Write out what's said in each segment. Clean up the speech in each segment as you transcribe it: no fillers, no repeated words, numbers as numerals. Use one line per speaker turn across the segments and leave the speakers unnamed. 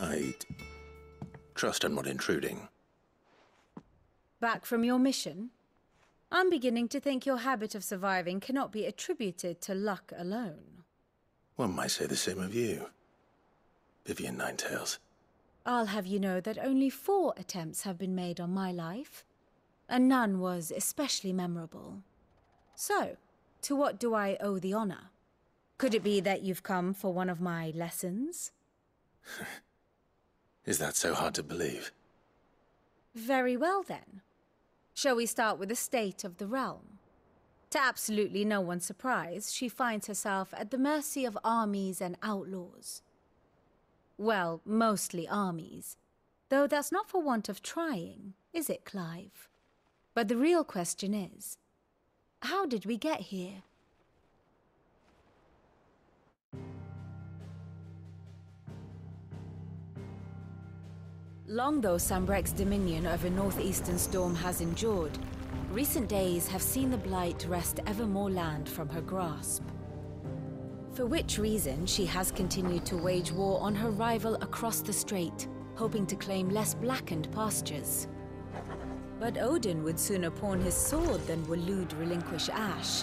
I trust I'm not intruding.
Back from your mission? I'm beginning to think your habit of surviving cannot be attributed to luck alone.
One might say the same of you, Vivian Ninetails.
I'll have you know that only 4 attempts have been made on my life, and none was especially memorable. So, to what do I owe the honor? Could it be that you've come for one of my lessons?
Is that so hard to believe?
Very well then. Shall we start with the state of the realm? To absolutely no one's surprise, she finds herself at the mercy of armies and outlaws. Well, mostly armies. Though that's not for want of trying, is it, Clive? But the real question is, how did we get here? Long though Sambrek's dominion over northeastern Storm has endured, recent days have seen the Blight wrest ever more land from her grasp. For which reason she has continued to wage war on her rival across the strait, hoping to claim less blackened pastures. But Odin would sooner pawn his sword than Waloed relinquish Ash.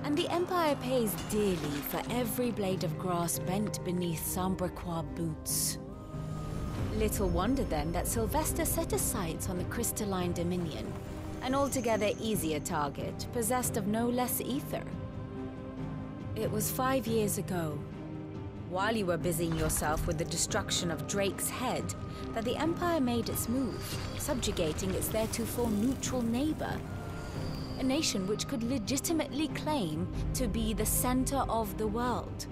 And the Empire pays dearly for every blade of grass bent beneath Sambrequois boots. Little wonder then that Sylvester set his sights on the crystalline dominion, an altogether easier target, possessed of no less ether. It was 5 years ago, while you were busying yourself with the destruction of Drake's head, that the Empire made its move, subjugating its theretofore neutral neighbor. A nation which could legitimately claim to be the center of the world.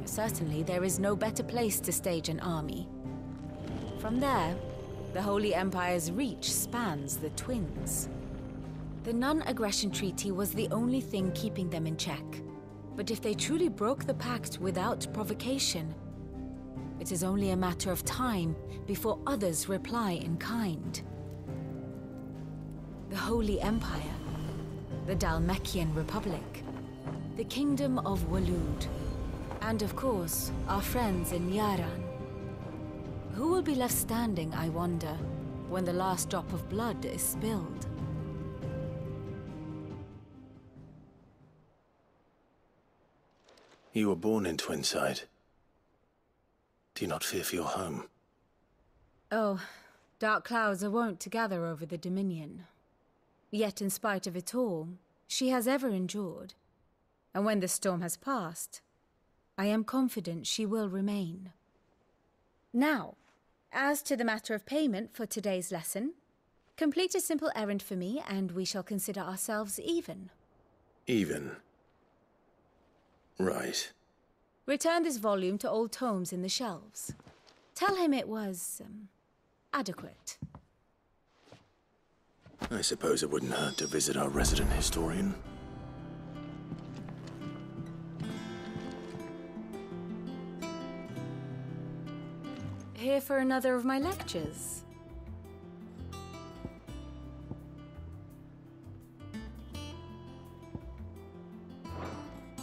Certainly, there is no better place to stage an army. From there, the Holy Empire's reach spans the Twins. The non-aggression treaty was the only thing keeping them in check. But if they truly broke the pact without provocation, it is only a matter of time before others reply in kind. The Holy Empire, the Dhalmekian Republic, the Kingdom of Waloed, and of course, our friends in Yaran. Who will be left standing, I wonder, when the last drop of blood is spilled?
You were born in Twinside. Do you not fear for your home?
Oh, dark clouds are wont to gather over the Dominion. Yet in spite of it all, she has ever endured. And when the storm has passed, I am confident she will remain. Now, as to the matter of payment for today's lesson, complete a simple errand for me and we shall consider ourselves even.
Even? Right.
Return this volume to old tomes in the shelves. Tell him it was, adequate.
I suppose it wouldn't hurt to visit our resident historian.
Here for another of my lectures.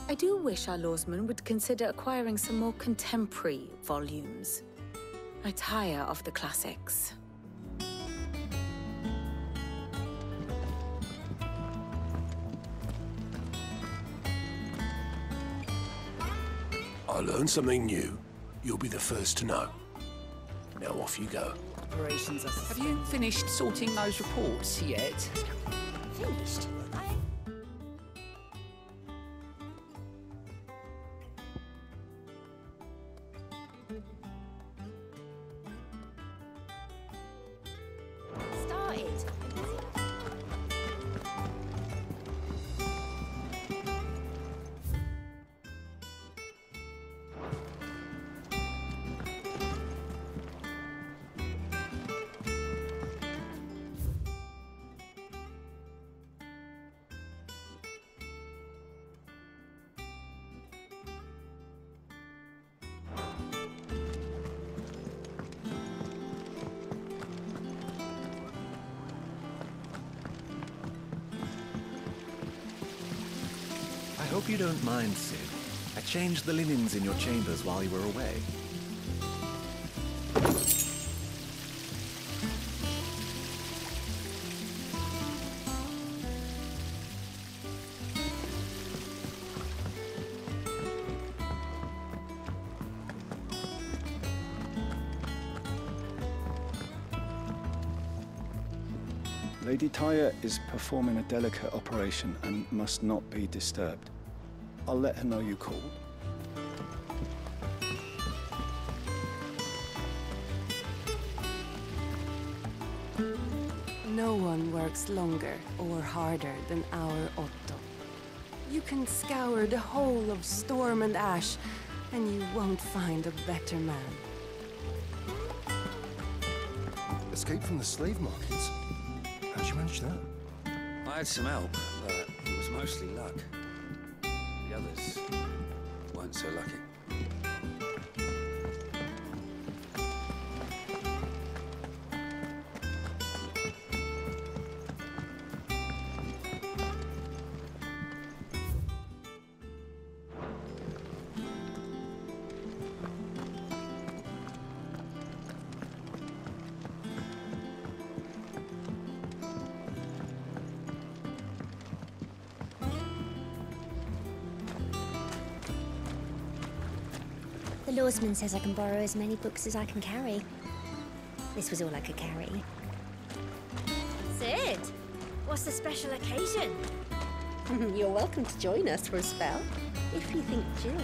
I do wish our lawsman would consider acquiring some more contemporary volumes. I tire of the classics.
I learned something new. You'll be the first to know. Now off you go.
Operations Have you finished sorting those reports yet?
Finished? Started.
I hope you don't mind, Sid. I changed the linens in your chambers while you were away.
Lady Tyre is performing a delicate operation and must not be disturbed. I'll let her know you called.
No one works longer or harder than our Otto. You can scour the whole of Storm and Ash, and you won't find a better man.
Escape from the slave markets? How'd you manage that?
I had some help, but it was mostly luck. The others weren't so lucky.
The lawsman says I can borrow as many books as I can carry. This was all I could carry. Sid, what's the special occasion? You're welcome to join us for a spell, if you think Jill will.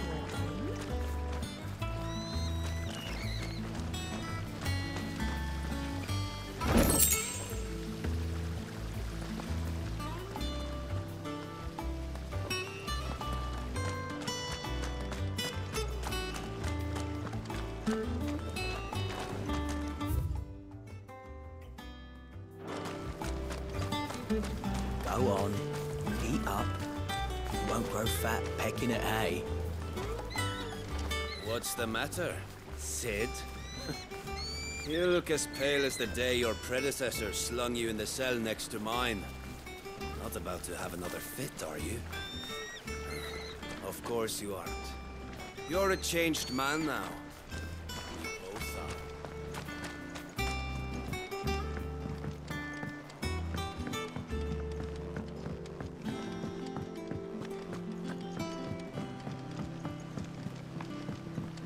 Go on, eat up. You won't grow fat pecking at hay.
What's the matter, Sid? You look as pale as the day your predecessor slung you in the cell next to mine. Not about to have another fit, are you? Of course you aren't. You're a changed man now. We both are.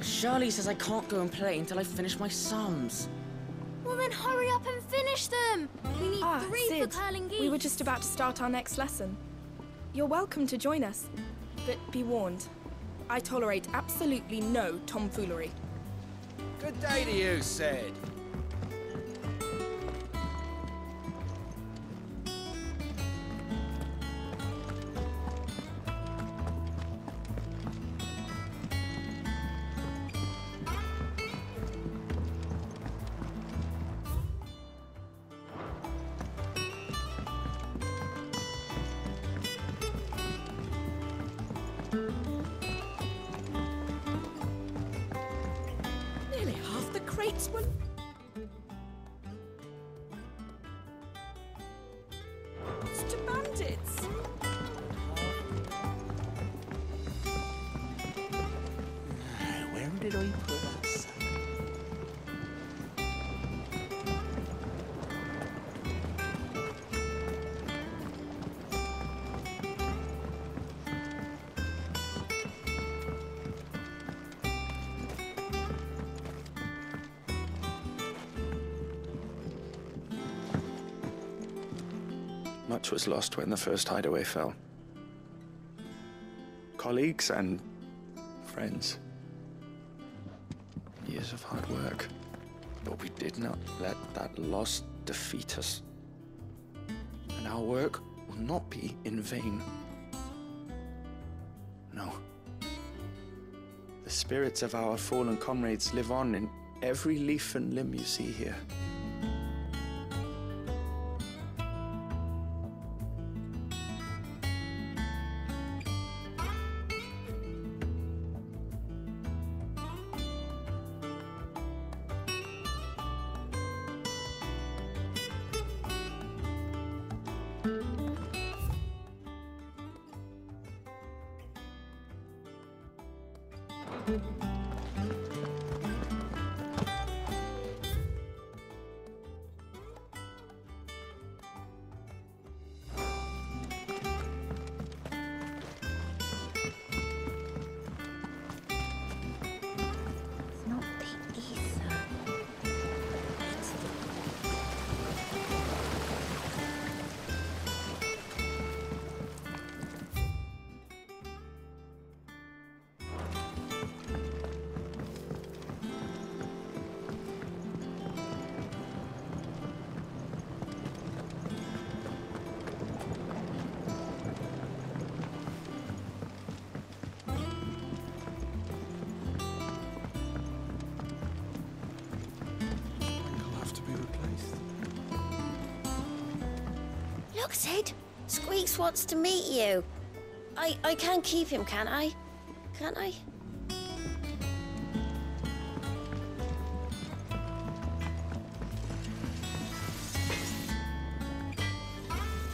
Charlie says I can't go and play until I finish my sums.
Well then hurry up and finish them! We need 3
Sid,
for curling geese.
we were just about to start our next lesson. You're welcome to join us, but be warned. I tolerate absolutely no tomfoolery.
Good day to you, Sid.
Nearly half the crates were... It's to bandits!
Where did I put us?
Much was lost when the first hideaway fell. Colleagues and friends. Years of hard work. But we did not let that loss defeat us. And our work will not be in vain. No. The spirits of our fallen comrades live on in every leaf and limb you see here.
Look, Sid. Squeaks wants to meet you. I can't keep him, can I? Can't I?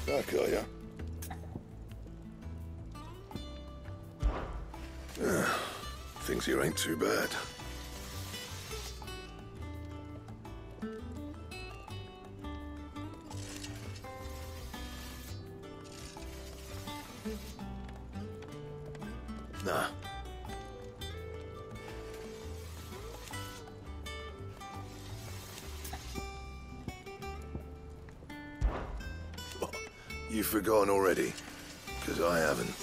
Back, are ya? Things here ain't too bad. Nah. You've forgotten already? 'Cause I haven't.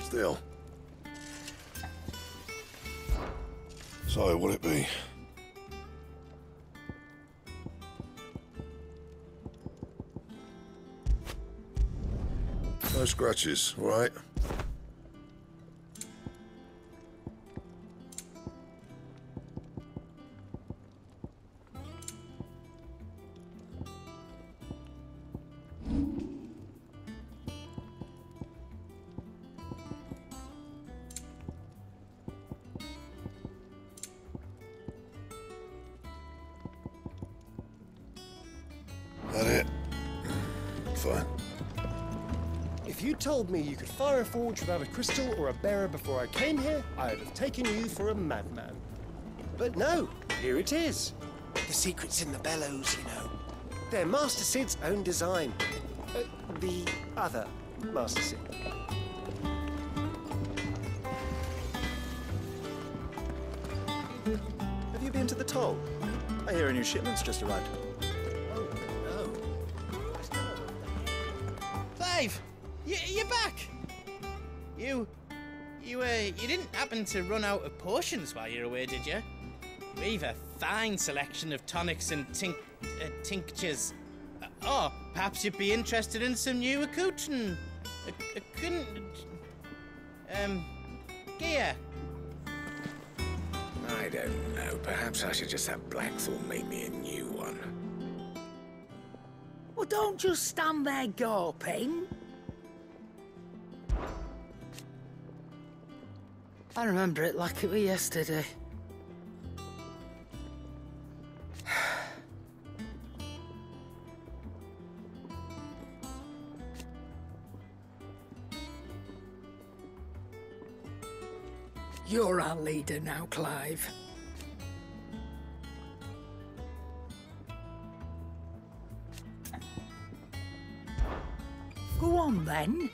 Still. So, what'll it be? No scratches, all right? That it? Fine.
If you told me you could fire a forge without a crystal or a bearer before I came here, I'd have taken you for a madman. But no, here it is.
The secret's in the bellows, you know.
They're Master Sid's own design. The other Master Sid. Have you been to the toll?
I hear a new shipment's just arrived.
Clive! You're back! You didn't happen to run out of potions while you're away, did you? We've a fine selection of tonics and tinctures. Oh, perhaps you'd be interested in some new accoutrement. Gear.
I don't know. Perhaps I should just have Blackthorn make me a new one.
Well, don't just stand there gawping. I remember it like it was yesterday. You're our leader now, Clive. Go on, then.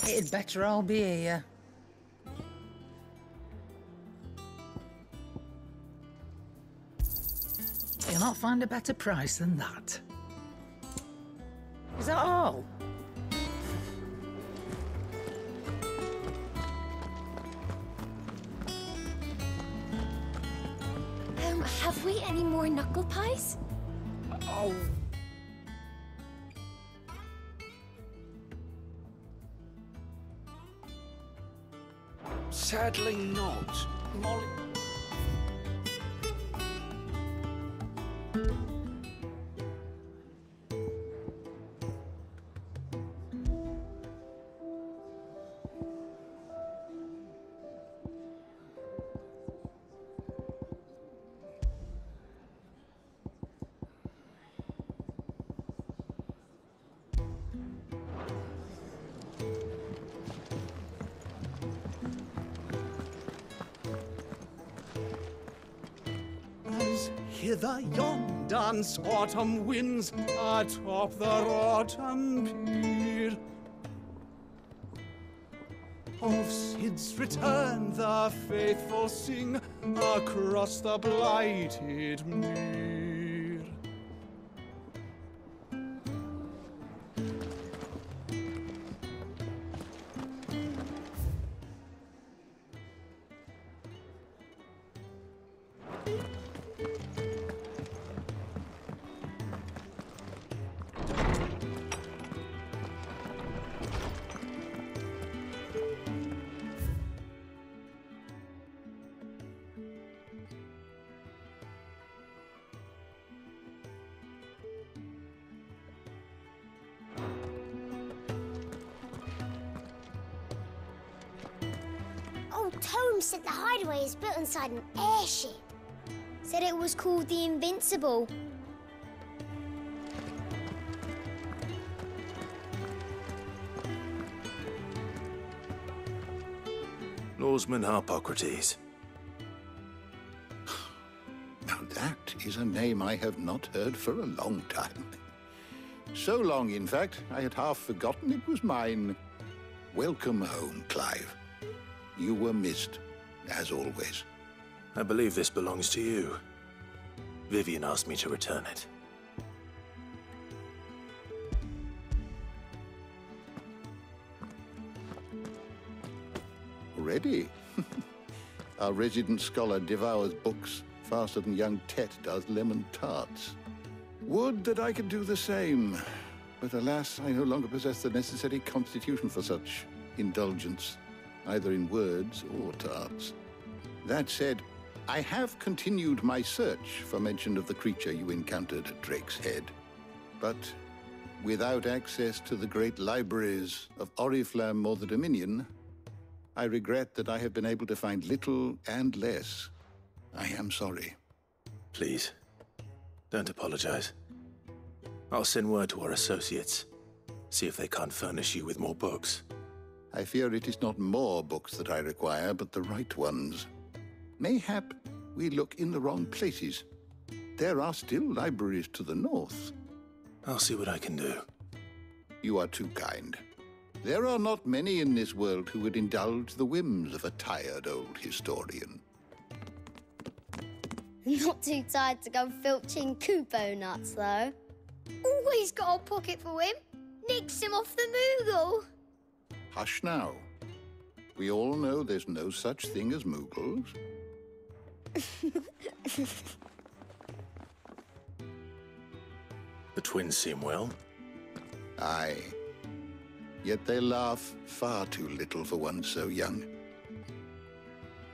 It'd better all be here. You'll not find a better price than that. Is that all?
Have we any more knuckle pies?
Oh.
Sadly not. Molly...
hither yon dance autumn winds atop the rotten pier. Of Sid's return the faithful sing across the blighted mere.
Old Tome said the Hideaway is built inside an airship. Said it was called the Invincible.
Norseman Harpocrates.
Now that is a name I have not heard for a long time. So long, in fact, I had half forgotten it was mine. Welcome home, Clive. You were missed, as always.
I believe this belongs to you. Vivian asked me to return it.
Already? Our resident scholar devours books faster than young Tet does lemon tarts. Would that I could do the same. But alas, I no longer possess the necessary constitution for such indulgence, either in words or tarts. That said, I have continued my search for mention of the creature you encountered at Drake's Head. But without access to the great libraries of Oriflamme or the Dominion, I regret that I have been able to find little and less. I am sorry.
Please, don't apologize. I'll send word to our associates. See if they can't furnish you with more books.
I fear it is not more books that I require, but the right ones. Mayhap we look in the wrong places. There are still libraries to the north.
I'll see what I can do.
You are too kind. There are not many in this world who would indulge the whims of a tired old historian.
Not too tired to go filching Kupo nuts, though. Always got a pocket for him. Nicks him off the Moogle.
Hush now. We all know there's no such thing as Moogles.
The twins seem well.
Aye. Yet they laugh far too little for one so young.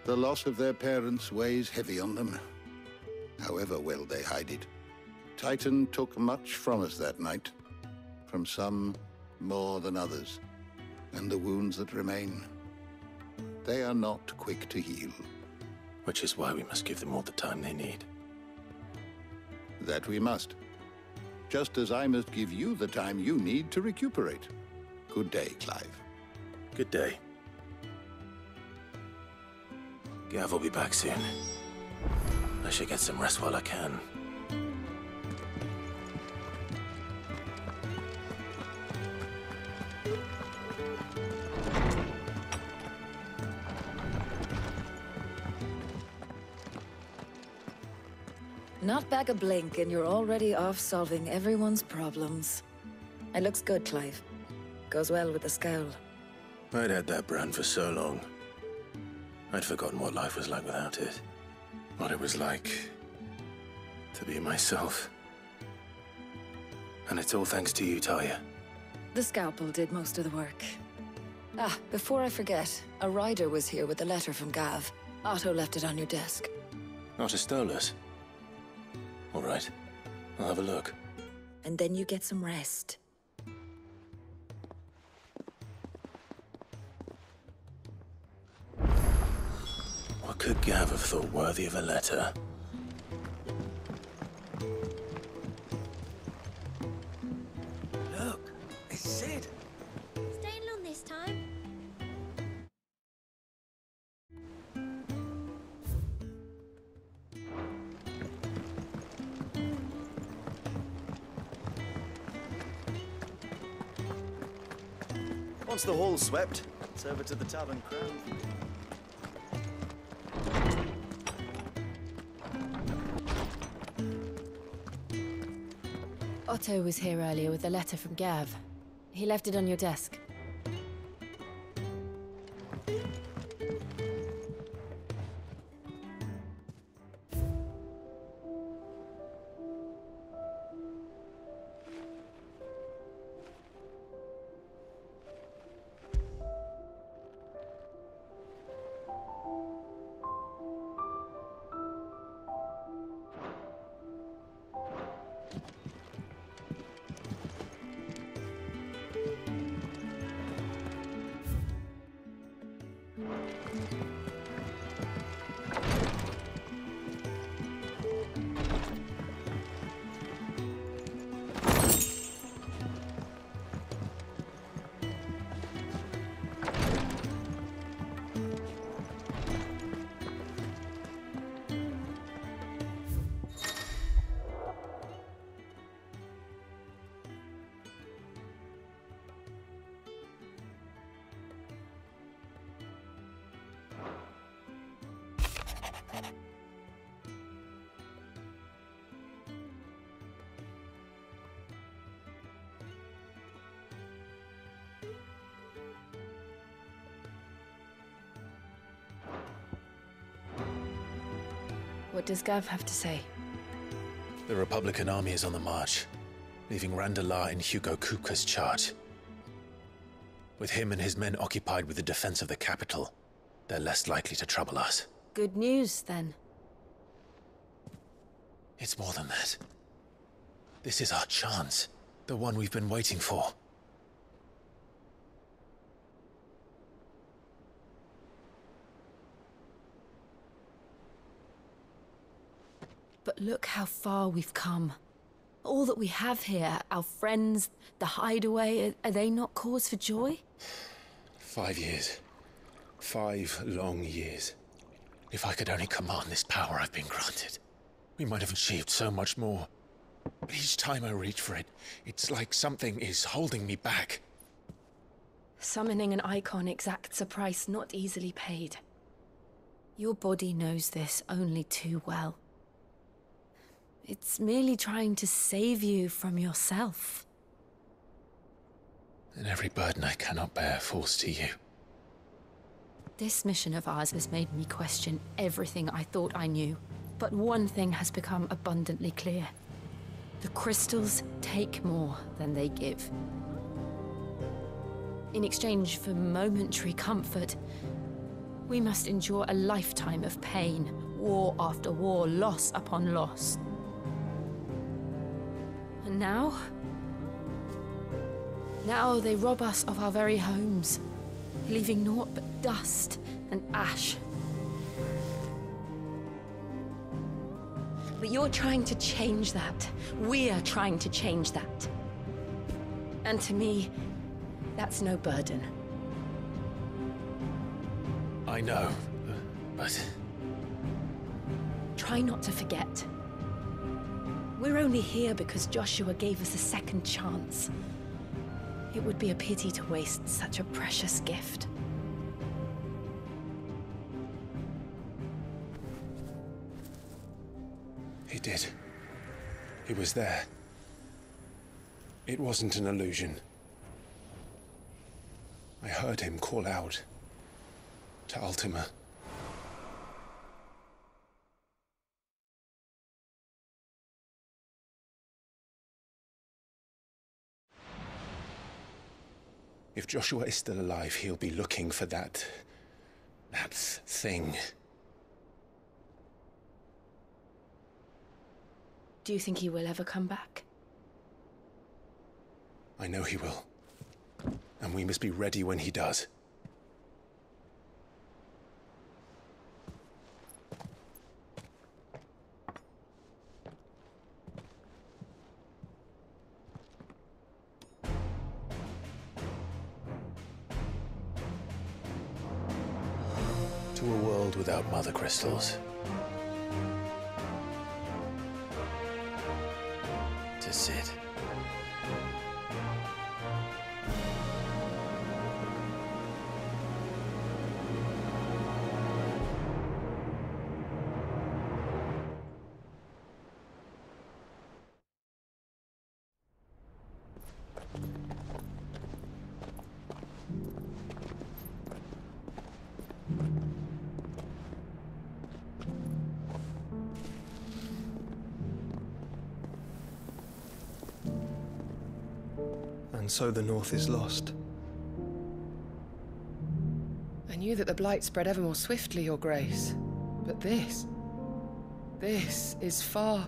The loss of their parents weighs heavy on them, however well they hide it. Titan took much from us that night, from some more than others, and the wounds that remain, they are not quick to heal.
Which is why we must give them all the time they need.
That we must. Just as I must give you the time you need to recuperate. Good day, Clive.
Good day. Gav will be back soon. I should get some rest while I can.
Not back a blink and you're already off solving everyone's problems. It looks good, Clive. Goes well with the scowl.
I'd had that brand for so long. I'd forgotten what life was like without it. What it was like to be myself. And it's all thanks to you, Talia.
The scalpel did most of the work. Ah, before I forget, a rider was here with a letter from Gav. Otto left it on your desk.
Otto stole us. All right, I'll have a look.
And then you get some rest.
What could Gav have thought worthy of a letter?
Look, it's Sid.
Staying long this time?
Once the hall's swept, it's over to the Tavern Crown.
Otto was here earlier with a letter from Gav. He left it on your desk. What does Gav have to say?
The Republican army is on the march, leaving Randalar in Hugo Kupka's charge. With him and his men occupied with the defense of the capital, they're less likely to trouble us.
Good news, then.
It's more than that. This is our chance, the one we've been waiting for.
But look how far we've come. All that we have here, our friends, the Hideaway, are they not cause for joy?
5 years. 5 long years. If I could only command this power I've been granted, we might have achieved so much more. But each time I reach for it, it's like something is holding me back.
Summoning an icon exacts a price not easily paid. Your body knows this only too well. It's merely trying to save you from yourself.
And every burden I cannot bear falls to you.
This mission of ours has made me question everything I thought I knew. But one thing has become abundantly clear. The crystals take more than they give. In exchange for momentary comfort, we must endure a lifetime of pain, war after war, loss upon loss. And now they rob us of our very homes, leaving naught but dust and ash. But you're trying to change that. We're trying to change that. And to me, that's no burden.
I know, but...
Try not to forget. We're only here because Joshua gave us a second chance. It would be a pity to waste such a precious gift.
He did. He was there. It wasn't an illusion. I heard him call out to Ultima. If Joshua is still alive, he'll be looking for that thing.
Do you think he will ever come back?
I know he will. And we must be ready when he does. To a world without mother crystals. To Sid.
and so the North is lost.
I knew that the Blight spread ever more swiftly, Your Grace. But this is far,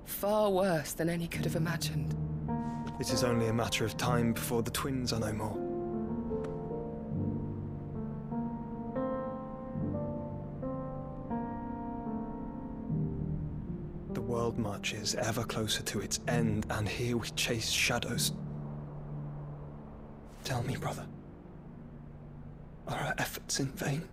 far worse than any could have imagined.
It is only a matter of time before the twins are no more. The world marches ever closer to its end, and here we chase shadows. Tell me, brother, are our efforts in vain?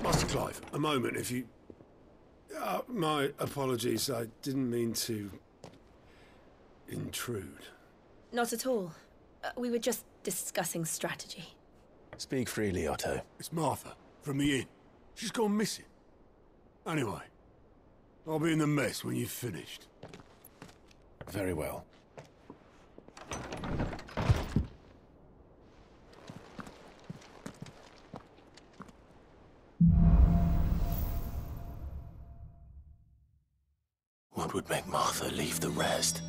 Master Clive, a moment, if you... my apologies, I didn't mean to... intrude.
Not at all. We were just discussing strategy.
Speak freely, Otto.
It's Martha, from the inn. She's gone missing. Anyway, I'll be in the mess when you've finished.
Very well. What would make Martha leave the rest?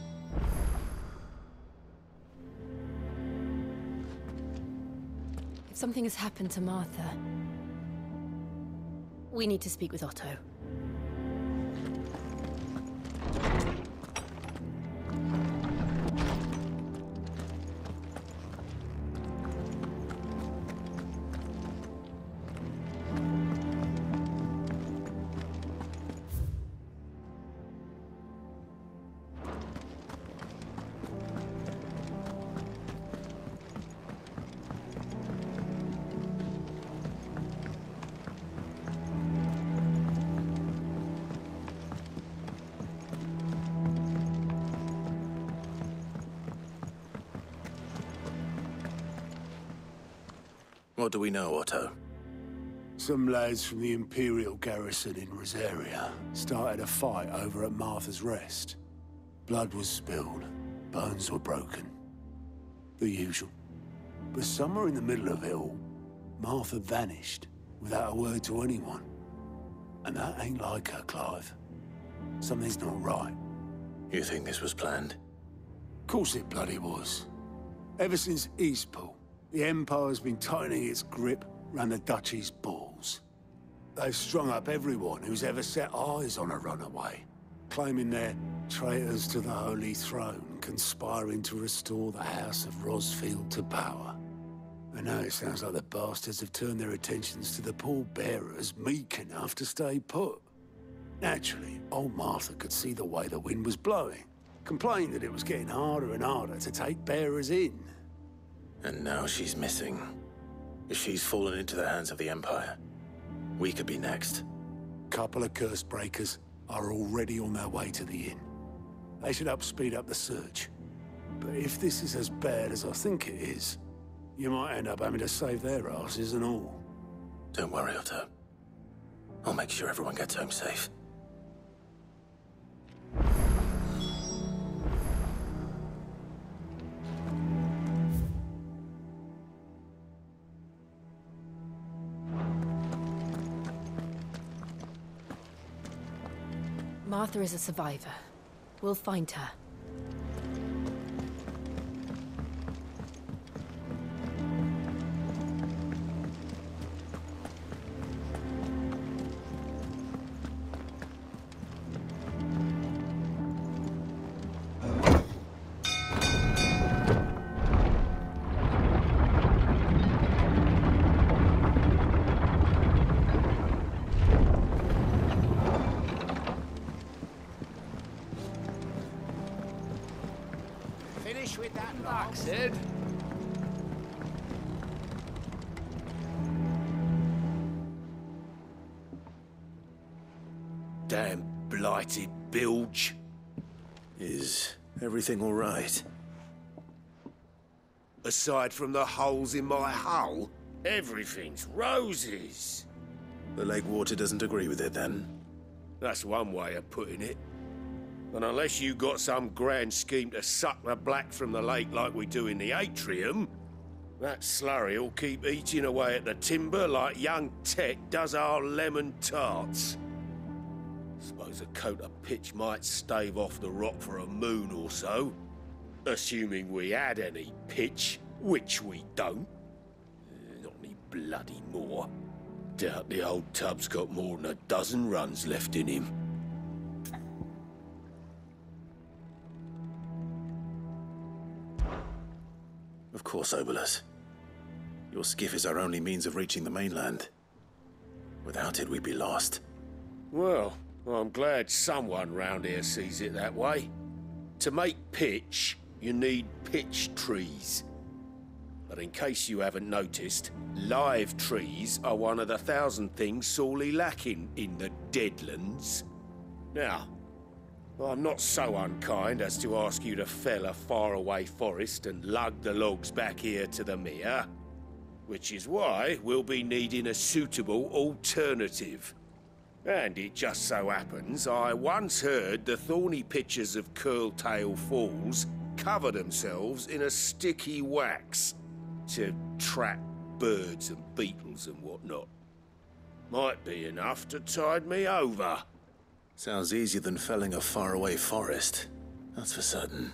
If something has happened to Martha, we need to speak with Otto.
What do we know, Otto?
Some lads from the Imperial garrison in Rosaria started a fight over at Martha's Rest. Blood was spilled, bones were broken. The usual. But somewhere in the middle of it all, Martha vanished without a word to anyone. And that ain't like her, Clive. Something's not right.
You think this was planned?
Of course it bloody was. Ever since Eastpool, the Empire's been tightening its grip round the Duchy's balls. They've strung up everyone who's ever set eyes on a runaway, claiming they're traitors to the Holy Throne, conspiring to restore the House of Rosfield to power. And now it sounds like the bastards have turned their attentions to the pallbearers meek enough to stay put. Naturally, old Martha could see the way the wind was blowing, complained that it was getting harder and harder to take bearers in.
And now she's missing. If she's fallen into the hands of the Empire, we could be next.
Couple of curse breakers are already on their way to the inn. They should help speed up the search. But if this is as bad as I think it is, you might end up having to save their asses and all.
Don't worry, Otto. I'll make sure everyone gets home safe.
Martha is a survivor. We'll find her.
With that back, Sid.
Damn blighted bilge.
Is everything all right?
Aside from the holes in my hull, everything's roses.
The lake water doesn't agree with it, then?
That's one way of putting it.
And unless you got some grand scheme to suck the black from the lake like we do in the atrium, that slurry'll keep eating away at the timber like young Tet does our lemon tarts. Suppose a coat of pitch might stave off the rot for a moon or so. Assuming we had any pitch, which we don't. Not any bloody more. Doubt the old tub's got more than a dozen runs left in him.
Of course, Obolus. Your skiff is our only means of reaching the mainland. Without it, we'd be lost.
Well, I'm glad someone round here sees it that way. To make pitch, you need pitch trees. But in case you haven't noticed, live trees are one of the 1,000 things sorely lacking in the Deadlands. Now, I'm not so unkind as to ask you to fell a faraway forest and lug the logs back here to the mere, which is why we'll be needing a suitable alternative. And it just so happens I once heard the thorny pitchers of Curltail Falls cover themselves in a sticky wax to trap birds and beetles and whatnot. Might be enough to tide me over.
Sounds easier than felling a faraway forest. That's for certain.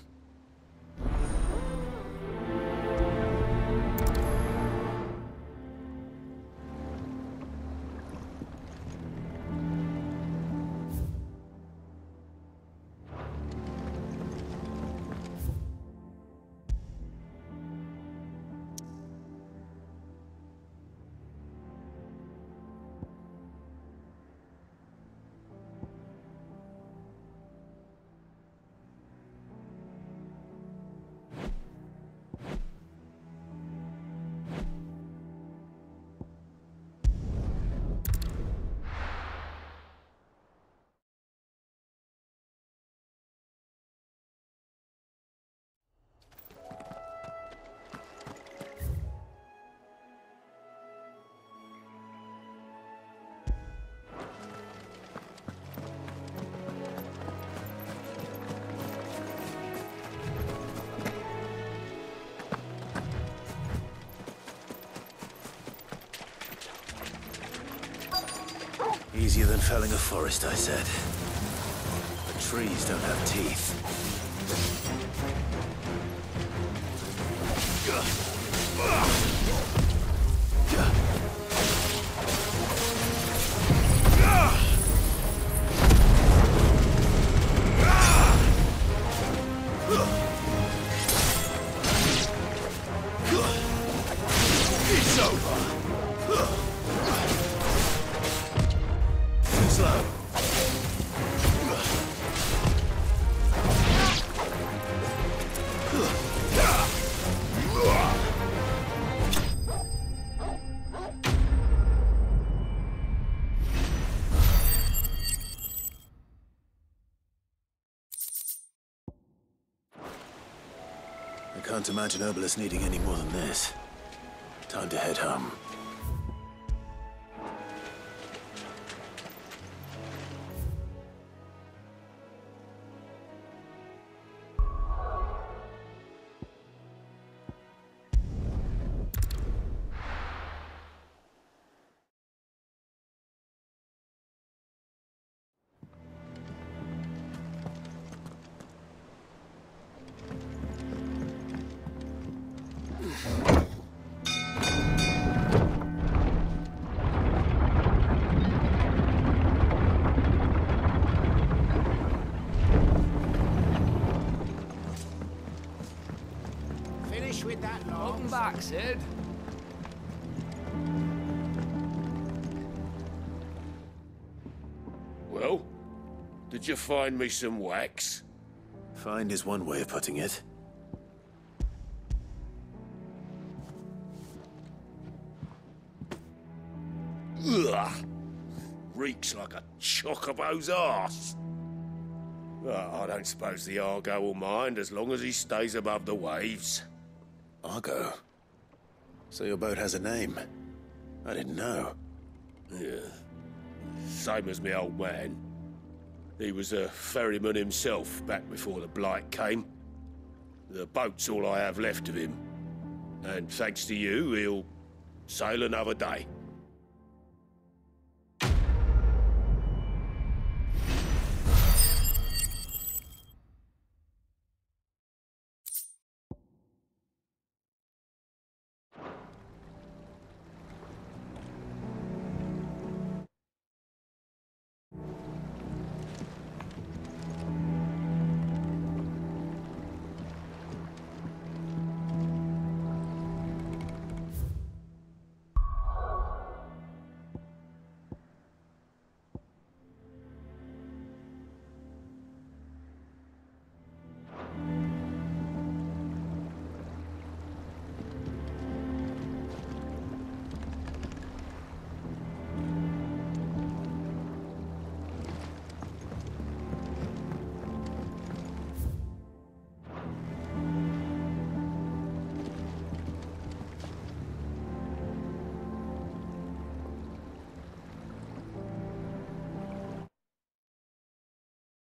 Easier than felling a forest, I said. But trees don't have teeth.
It's over. Slow.
I can't imagine Obolus needing any more than this. Time to head home.
With that long.
Welcome back, Sid.
Well, did you find me some wax?
Find is one way of putting it.
Ugh! Reeks like a chocobo's arse. Well, I don't suppose the Argo will mind as long as he stays above the waves.
Argo? So your boat has a name? I didn't know.
Yeah. Same as me old man. He was a ferryman himself back before the Blight came. The boat's all I have left of him. And thanks to you, he'll sail another day.